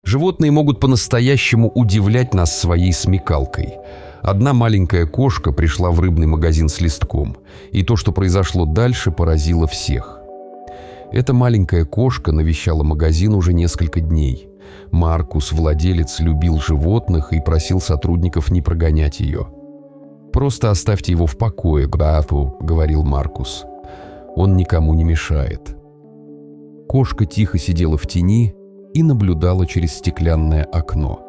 Животные могут по-настоящему удивлять нас своей смекалкой. Одна маленькая кошка пришла в рыбный магазин с листком, и то, что произошло дальше, поразило всех. Эта маленькая кошка навещала магазин уже несколько дней. Маркус, владелец, любил животных и просил сотрудников не прогонять ее. «Просто оставьте его в покое, графу», — говорил Маркус. «Он никому не мешает». Кошка тихо сидела в тени и наблюдала через стеклянное окно.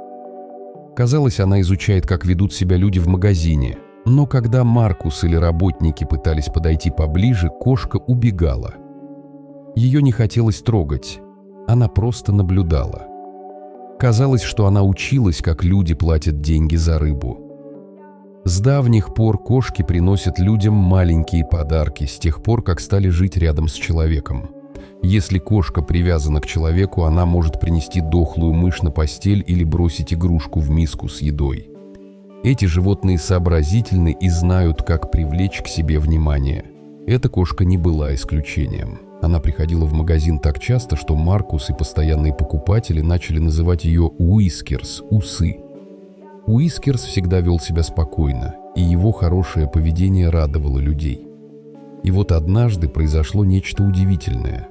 Казалось, она изучает, как ведут себя люди в магазине, но когда Маркус или работники пытались подойти поближе, кошка убегала. Ее не хотелось трогать, она просто наблюдала. Казалось, что она училась, как люди платят деньги за рыбу. С давних пор кошки приносят людям маленькие подарки, с тех пор, как стали жить рядом с человеком. Если кошка привязана к человеку, она может принести дохлую мышь на постель или бросить игрушку в миску с едой. Эти животные сообразительны и знают, как привлечь к себе внимание. Эта кошка не была исключением. Она приходила в магазин так часто, что Маркус и постоянные покупатели начали называть ее Уискерс – усы. Уискерс всегда вел себя спокойно, и его хорошее поведение радовало людей. И вот однажды произошло нечто удивительное.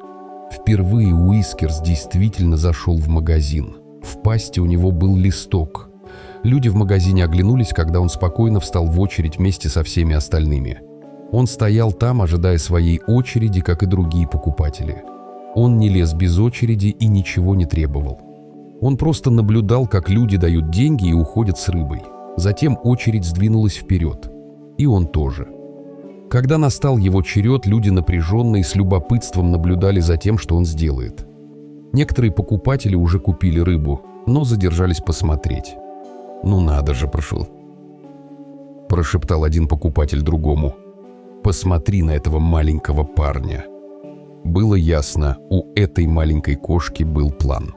Впервые Уискерс действительно зашел в магазин. В пасти у него был листок. Люди в магазине оглянулись, когда он спокойно встал в очередь вместе со всеми остальными. Он стоял там, ожидая своей очереди, как и другие покупатели. Он не лез без очереди и ничего не требовал. Он просто наблюдал, как люди дают деньги и уходят с рыбой. Затем очередь сдвинулась вперед. И он тоже. Когда настал его черед, люди напряженно и с любопытством наблюдали за тем, что он сделает. Некоторые покупатели уже купили рыбу, но задержались посмотреть. «Ну надо же, прошептал один покупатель другому. «Посмотри на этого маленького парня». Было ясно, у этой маленькой кошки был план.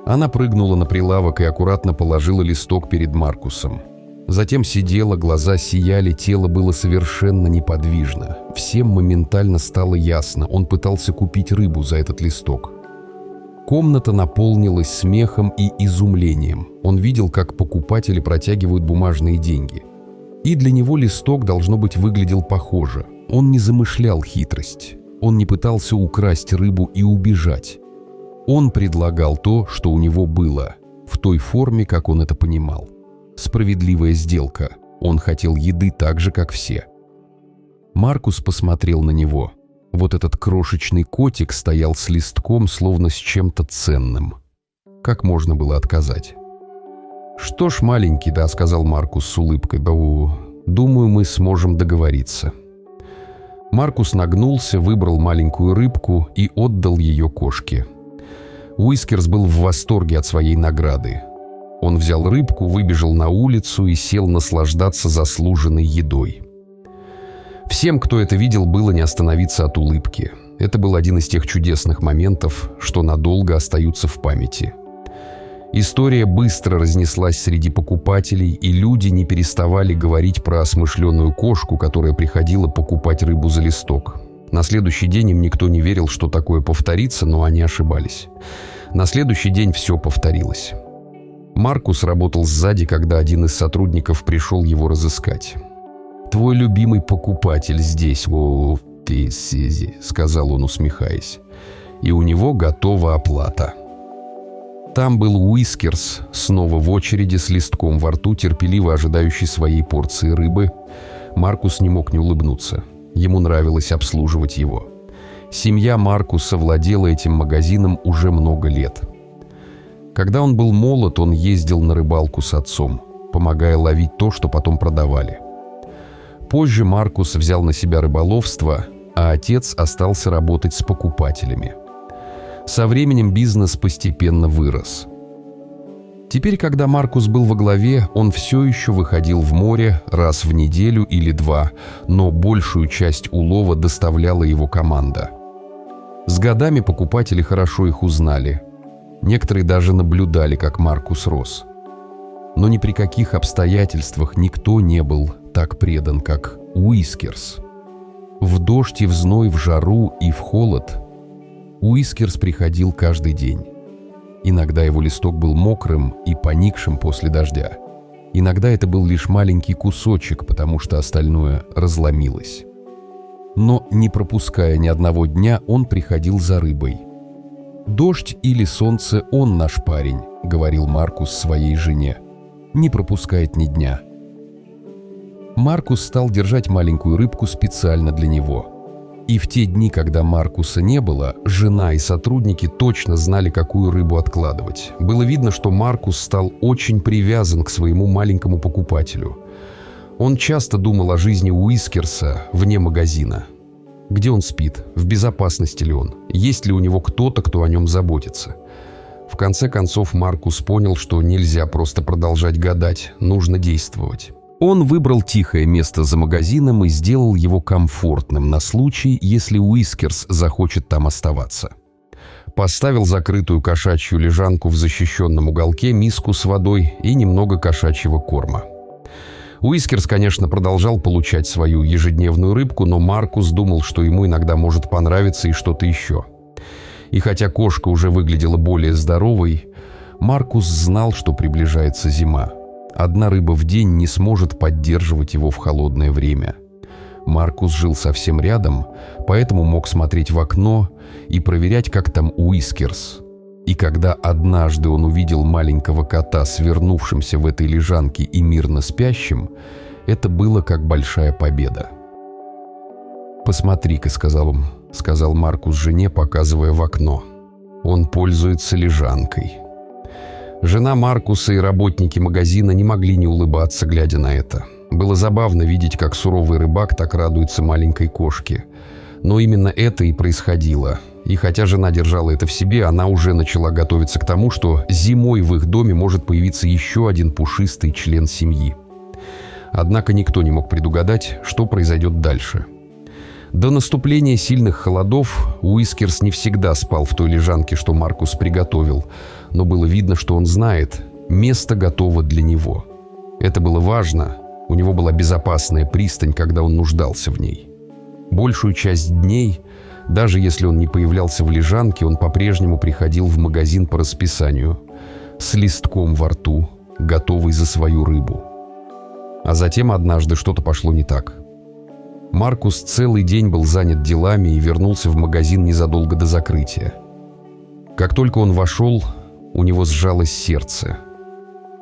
Она прыгнула на прилавок и аккуратно положила листок перед Маркусом. Затем сидела, глаза сияли, тело было совершенно неподвижно. Всем моментально стало ясно, он пытался купить рыбу за этот листок. Комната наполнилась смехом и изумлением. Он видел, как покупатели протягивают бумажные деньги. И для него листок, должно быть, выглядел похоже. Он не замышлял хитрость. Он не пытался украсть рыбу и убежать. Он предлагал то, что у него было, в той форме, как он это понимал. Справедливая сделка. Он хотел еды так же, как все. Маркус посмотрел на него. Вот этот крошечный котик стоял с листком, словно с чем-то ценным. Как можно было отказать? «Что ж, маленький, да», — сказал Маркус с улыбкой, «думаю, мы сможем договориться». Маркус нагнулся, выбрал маленькую рыбку и отдал ее кошке. Уискерс был в восторге от своей награды. Он взял рыбку, выбежал на улицу и сел наслаждаться заслуженной едой. Всем, кто это видел, было не остановиться от улыбки. Это был один из тех чудесных моментов, что надолго остаются в памяти. История быстро разнеслась среди покупателей, и люди не переставали говорить про смышленую кошку, которая приходила покупать рыбу за листок. На следующий день им никто не верил, что такое повторится, но они ошибались. На следующий день все повторилось. Маркус работал сзади, когда один из сотрудников пришел его разыскать. «Твой любимый покупатель здесь, сказал он, усмехаясь. «И у него готова оплата». Там был Уискерс, снова в очереди с листком во рту, терпеливо ожидающий своей порции рыбы. Маркус не мог не улыбнуться. Ему нравилось обслуживать его. Семья Маркуса владела этим магазином уже много лет. Когда он был молод, он ездил на рыбалку с отцом, помогая ловить то, что потом продавали. Позже Маркус взял на себя рыболовство, а отец остался работать с покупателями. Со временем бизнес постепенно вырос. Теперь, когда Маркус был во главе, он все еще выходил в море раз в неделю или два, но большую часть улова доставляла его команда. С годами покупатели хорошо их узнали. Некоторые даже наблюдали, как Маркус рос. Но ни при каких обстоятельствах никто не был так предан, как Уискерс. В дождь и в зной, в жару и в холод Уискерс приходил каждый день. Иногда его листок был мокрым и поникшим после дождя. Иногда это был лишь маленький кусочек, потому что остальное разломилось. Но, не пропуская ни одного дня, он приходил за рыбой. «Дождь или солнце, он наш парень», — говорил Маркус своей жене. «Не пропускает ни дня». Маркус стал держать маленькую рыбку специально для него. И в те дни, когда Маркуса не было, жена и сотрудники точно знали, какую рыбу откладывать. Было видно, что Маркус стал очень привязан к своему маленькому покупателю. Он часто думал о жизни Уискерса вне магазина. Где он спит? В безопасности ли он? Есть ли у него кто-то, кто о нем заботится? В конце концов, Маркус понял, что нельзя просто продолжать гадать, нужно действовать. Он выбрал тихое место за магазином и сделал его комфортным на случай, если Уискерс захочет там оставаться. Поставил закрытую кошачью лежанку в защищенном уголке, миску с водой и немного кошачьего корма. Уискерс, конечно, продолжал получать свою ежедневную рыбку, но Маркус думал, что ему иногда может понравиться и что-то еще. И хотя кошка уже выглядела более здоровой, Маркус знал, что приближается зима. Одна рыба в день не сможет поддерживать его в холодное время. Маркус жил совсем рядом, поэтому мог смотреть в окно и проверять, как там Уискерс. И когда однажды он увидел маленького кота, свернувшимся в этой лежанке и мирно спящим, это было как большая победа. «Посмотри-ка», — сказал Маркус жене, показывая в окно. «Он пользуется лежанкой». Жена Маркуса и работники магазина не могли не улыбаться, глядя на это. Было забавно видеть, как суровый рыбак так радуется маленькой кошке. Но именно это и происходило. И хотя жена держала это в себе, она уже начала готовиться к тому, что зимой в их доме может появиться еще один пушистый член семьи. Однако никто не мог предугадать, что произойдет дальше. До наступления сильных холодов Уискерс не всегда спал в той лежанке, что Маркус приготовил, но было видно, что он знает, место готово для него. Это было важно, у него была безопасная пристань, когда он нуждался в ней. Большую часть дней, даже если он не появлялся в лежанке, он по-прежнему приходил в магазин по расписанию, с листком во рту, готовый за свою рыбу. А затем однажды что-то пошло не так. Маркус целый день был занят делами и вернулся в магазин незадолго до закрытия. Как только он вошел, у него сжалось сердце.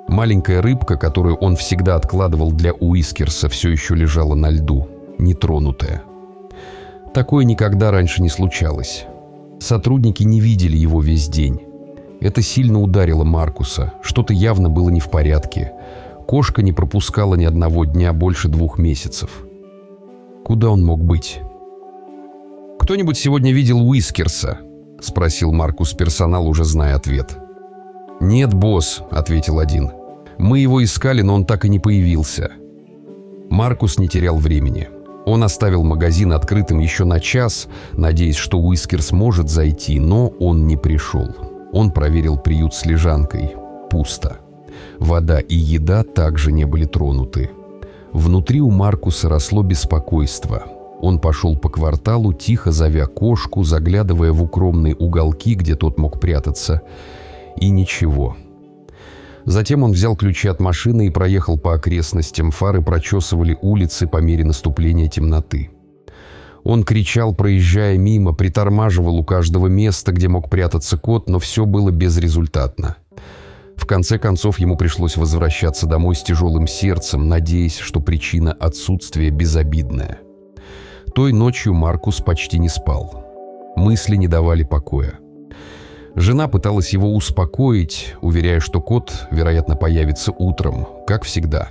Маленькая рыбка, которую он всегда откладывал для Уискерса, все еще лежала на льду, нетронутая. Такое никогда раньше не случалось. Сотрудники не видели его весь день. Это сильно ударило Маркуса, что-то явно было не в порядке. Кошка не пропускала ни одного дня больше 2 месяцев. Куда он мог быть? «Кто-нибудь сегодня видел Уискерса?» — спросил Маркус персонал, уже зная ответ. «Нет, босс», — ответил один. «Мы его искали, но он так и не появился». Маркус не терял времени. Он оставил магазин открытым еще на час, надеясь, что Уискерс может зайти, но он не пришел. Он проверил приют с лежанкой. Пусто. Вода и еда также не были тронуты. Внутри у Маркуса росло беспокойство. Он пошел по кварталу, тихо зовя кошку, заглядывая в укромные уголки, где тот мог прятаться. И ничего. Затем он взял ключи от машины и проехал по окрестностям. Фары прочесывали улицы по мере наступления темноты. Он кричал, проезжая мимо, притормаживал у каждого места, где мог прятаться кот, но все было безрезультатно. В конце концов, ему пришлось возвращаться домой с тяжелым сердцем, надеясь, что причина отсутствия безобидная. Той ночью Маркус почти не спал. Мысли не давали покоя. Жена пыталась его успокоить, уверяя, что кот, вероятно, появится утром, как всегда.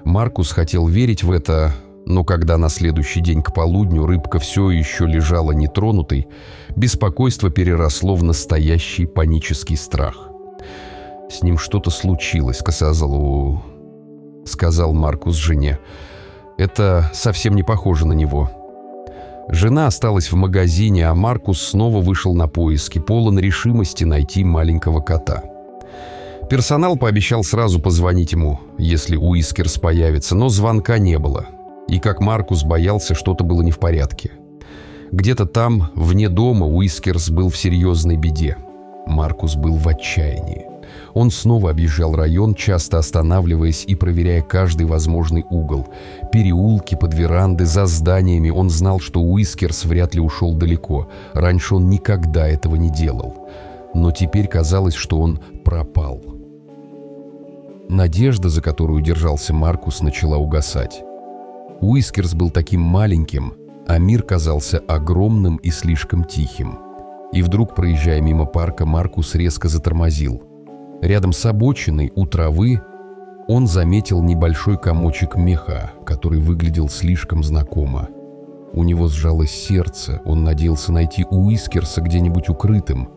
Маркус хотел верить в это, но когда на следующий день к полудню рыбка все еще лежала нетронутой, беспокойство переросло в настоящий панический страх. «С ним что-то случилось», — сказал Маркус жене. «Это совсем не похоже на него». Жена осталась в магазине, а Маркус снова вышел на поиски, полон решимости найти маленького кота. Персонал пообещал сразу позвонить ему, если Уискерс появится, но звонка не было. И как Маркус боялся, что-то было не в порядке. Где-то там, вне дома, Уискерс был в серьезной беде. Маркус был в отчаянии. Он снова объезжал район, часто останавливаясь и проверяя каждый возможный угол. Переулки, под веранды, за зданиями. Он знал, что Уискерс вряд ли ушел далеко. Раньше он никогда этого не делал. Но теперь казалось, что он пропал. Надежда, за которую держался Маркус, начала угасать. Уискерс был таким маленьким, а мир казался огромным и слишком тихим. И вдруг, проезжая мимо парка, Маркус резко затормозил. Рядом с обочиной, у травы, он заметил небольшой комочек меха, который выглядел слишком знакомо. У него сжалось сердце, он надеялся найти Уискерса где-нибудь укрытым,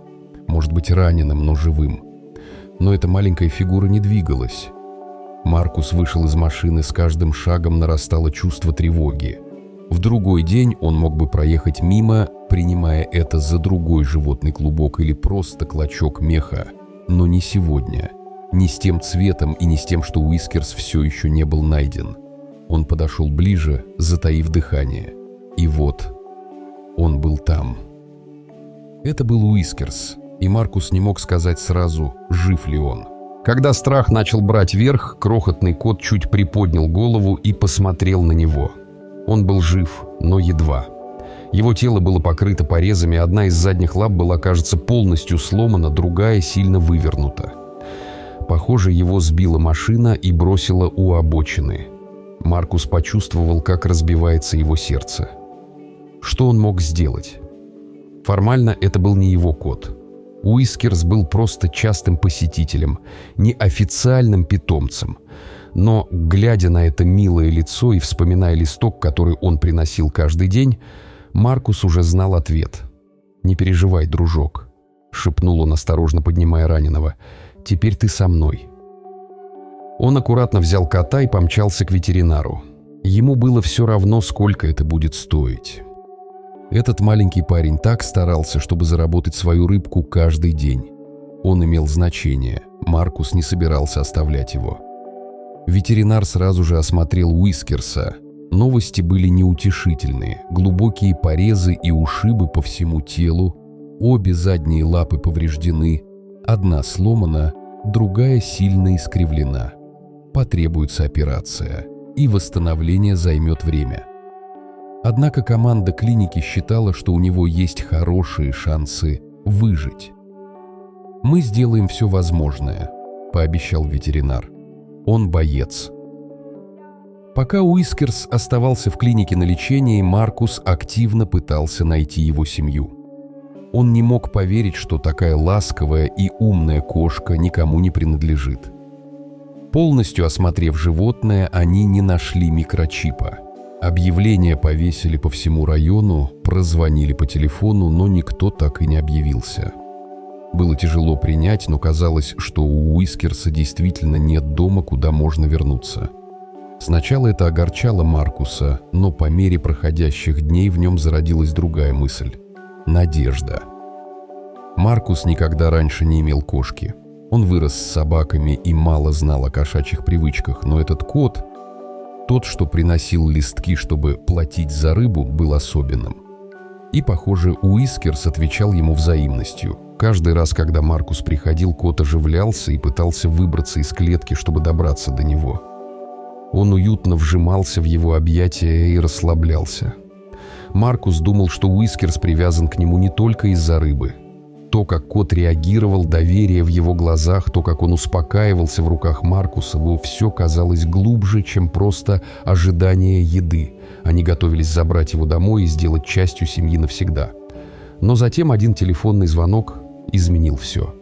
может быть, раненым, но живым. Но эта маленькая фигура не двигалась. Маркус вышел из машины, с каждым шагом нарастало чувство тревоги. В другой день он мог бы проехать мимо, принимая это за другой животный клубок или просто клочок меха. Но не сегодня, не с тем цветом и не с тем, что Уискерс все еще не был найден. Он подошел ближе, затаив дыхание. И вот, он был там. Это был Уискерс, и Маркус не мог сказать сразу, жив ли он. Когда страх начал брать верх, крохотный кот чуть приподнял голову и посмотрел на него. Он был жив, но едва. Его тело было покрыто порезами, одна из задних лап была, кажется, полностью сломана, другая сильно вывернута. Похоже, его сбила машина и бросила у обочины. Маркус почувствовал, как разбивается его сердце. Что он мог сделать? Формально это был не его кот. Уискерс был просто частым посетителем, неофициальным питомцем. Но, глядя на это милое лицо и вспоминая листок, который он приносил каждый день, Маркус уже знал ответ. «Не переживай, дружок», — шепнул он, осторожно поднимая раненого. «Теперь ты со мной». Он аккуратно взял кота и помчался к ветеринару. Ему было все равно, сколько это будет стоить. Этот маленький парень так старался, чтобы заработать свою рыбку каждый день. Он имел значение. Маркус не собирался оставлять его. Ветеринар сразу же осмотрел Уискерса. Новости были неутешительные. Глубокие порезы и ушибы по всему телу, обе задние лапы повреждены, одна сломана, другая сильно искривлена. Потребуется операция, и восстановление займет время. Однако команда клиники считала, что у него есть хорошие шансы выжить. «Мы сделаем все возможное», — пообещал ветеринар. «Он боец». Пока Уискерс оставался в клинике на лечении, Маркус активно пытался найти его семью. Он не мог поверить, что такая ласковая и умная кошка никому не принадлежит. Полностью осмотрев животное, они не нашли микрочипа. Объявления повесили по всему району, прозвонили по телефону, но никто так и не объявился. Было тяжело принять, но казалось, что у Уискерса действительно нет дома, куда можно вернуться. Сначала это огорчало Маркуса, но по мере проходящих дней в нем зародилась другая мысль – надежда. Маркус никогда раньше не имел кошки. Он вырос с собаками и мало знал о кошачьих привычках, но этот кот, тот, что приносил листки, чтобы платить за рыбу, был особенным. И, похоже, Уискерс отвечал ему взаимностью. Каждый раз, когда Маркус приходил, кот оживлялся и пытался выбраться из клетки, чтобы добраться до него. Он уютно вжимался в его объятия и расслаблялся. Маркус думал, что Уискерс привязан к нему не только из-за рыбы. То, как кот реагировал, доверие в его глазах, то, как он успокаивался в руках Маркуса, все казалось глубже, чем просто ожидание еды. Они готовились забрать его домой и сделать частью семьи навсегда. Но затем один телефонный звонок изменил все.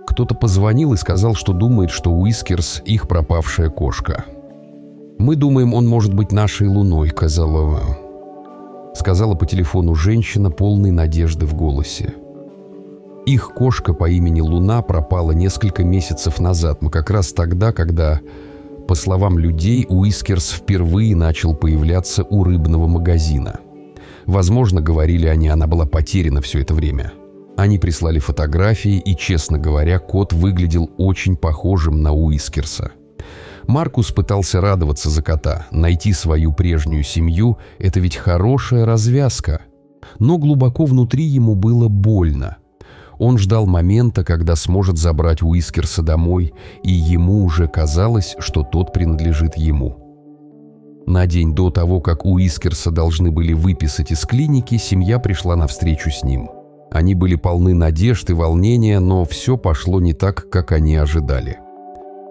Кто-то позвонил и сказал, что думает, что Уискерс – их пропавшая кошка. «Мы думаем, он может быть нашей луной», — сказала по телефону женщина, полной надежды в голосе. Их кошка по имени Луна пропала несколько месяцев назад, как раз тогда, когда, по словам людей, Уискерс впервые начал появляться у рыбного магазина. Возможно, говорили они, она была потеряна все это время. Они прислали фотографии, и, честно говоря, кот выглядел очень похожим на Уискерса. Маркус пытался радоваться за кота. Найти свою прежнюю семью – это ведь хорошая развязка. Но глубоко внутри ему было больно. Он ждал момента, когда сможет забрать Уискерса домой, и ему уже казалось, что тот принадлежит ему. На день до того, как Уискерса должны были выписать из клиники, семья пришла на встречу с ним. Они были полны надежд и волнения, но все пошло не так, как они ожидали.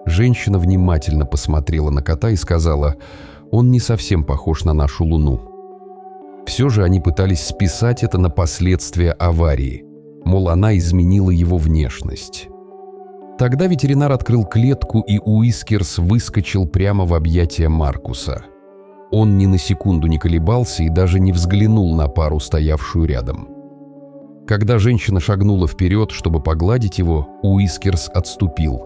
Женщина внимательно посмотрела на кота и сказала: «Он не совсем похож на нашу Луну». Все же они пытались списать это на последствия аварии. Мол, она изменила его внешность. Тогда ветеринар открыл клетку, и Уискерс выскочил прямо в объятия Маркуса. Он ни на секунду не колебался и даже не взглянул на пару, стоявшую рядом. Когда женщина шагнула вперед, чтобы погладить его, Уискерс отступил.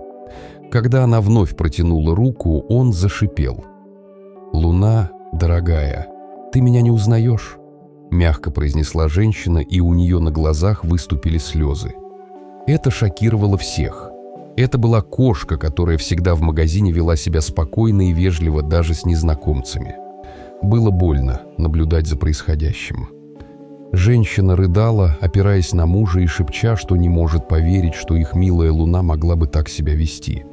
Когда она вновь протянула руку, он зашипел. «Луна, дорогая, ты меня не узнаешь?» — мягко произнесла женщина, и у нее на глазах выступили слезы. Это шокировало всех. Это была кошка, которая всегда в магазине вела себя спокойно и вежливо даже с незнакомцами. Было больно наблюдать за происходящим. Женщина рыдала, опираясь на мужа и шепча, что не может поверить, что их милая Луна могла бы так себя вести.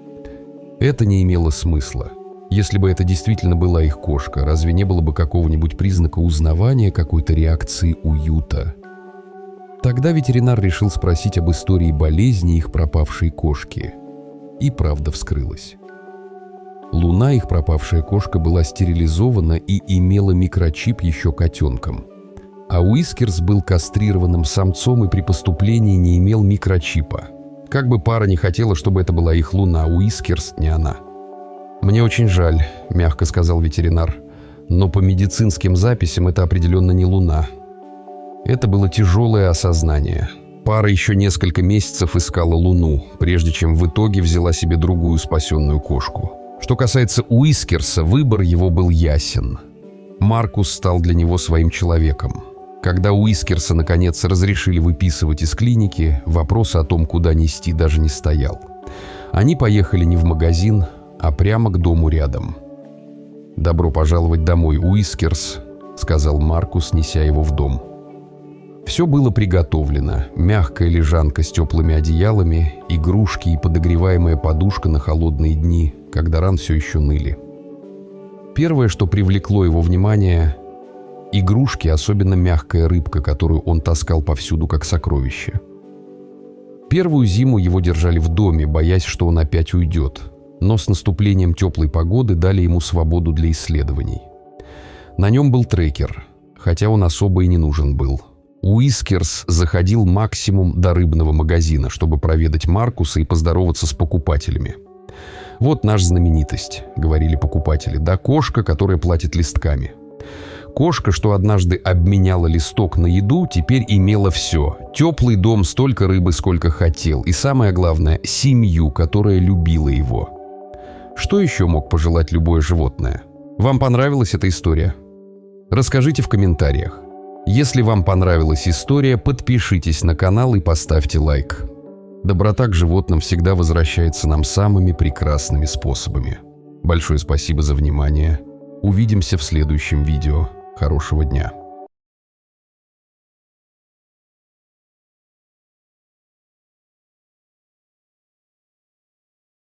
Это не имело смысла. Если бы это действительно была их кошка, разве не было бы какого-нибудь признака узнавания, какой-то реакции уюта? Тогда ветеринар решил спросить об истории болезни их пропавшей кошки. И правда вскрылась. Луна, их пропавшая кошка, была стерилизована и имела микрочип еще котенком. А Уискерс был кастрированным самцом и при поступлении не имел микрочипа. Как бы пара не хотела, чтобы это была их Луна, Уискерс не она. «Мне очень жаль», — мягко сказал ветеринар, «но по медицинским записям это определенно не Луна». Это было тяжелое осознание. Пара еще несколько месяцев искала Луну, прежде чем в итоге взяла себе другую спасенную кошку. Что касается Уискерса, выбор его был ясен. Маркус стал для него своим человеком. Когда Уискерса наконец разрешили выписывать из клиники, вопрос о том, куда нести, даже не стоял. Они поехали не в магазин, а прямо к дому рядом. «Добро пожаловать домой, Уискерс», — сказал Маркус, неся его в дом. Все было приготовлено. Мягкая лежанка с теплыми одеялами, игрушки и подогреваемая подушка на холодные дни, когда ран все еще ныли. Первое, что привлекло его внимание — игрушки, особенно мягкая рыбка, которую он таскал повсюду как сокровище. Первую зиму его держали в доме, боясь, что он опять уйдет, но с наступлением теплой погоды дали ему свободу для исследований. На нем был трекер, хотя он особо и не нужен был. Уискерс заходил максимум до рыбного магазина, чтобы проведать Маркуса и поздороваться с покупателями. «Вот наша знаменитость», — говорили покупатели, — «да кошка, которая платит листками». Кошка, что однажды обменяла листок на еду, теперь имела все. Теплый дом, столько рыбы, сколько хотел. И самое главное, семью, которая любила его. Что еще мог пожелать любое животное? Вам понравилась эта история? Расскажите в комментариях. Если вам понравилась история, подпишитесь на канал и поставьте лайк. Доброта к животным всегда возвращается нам самыми прекрасными способами. Большое спасибо за внимание. Увидимся в следующем видео. Хорошего дня.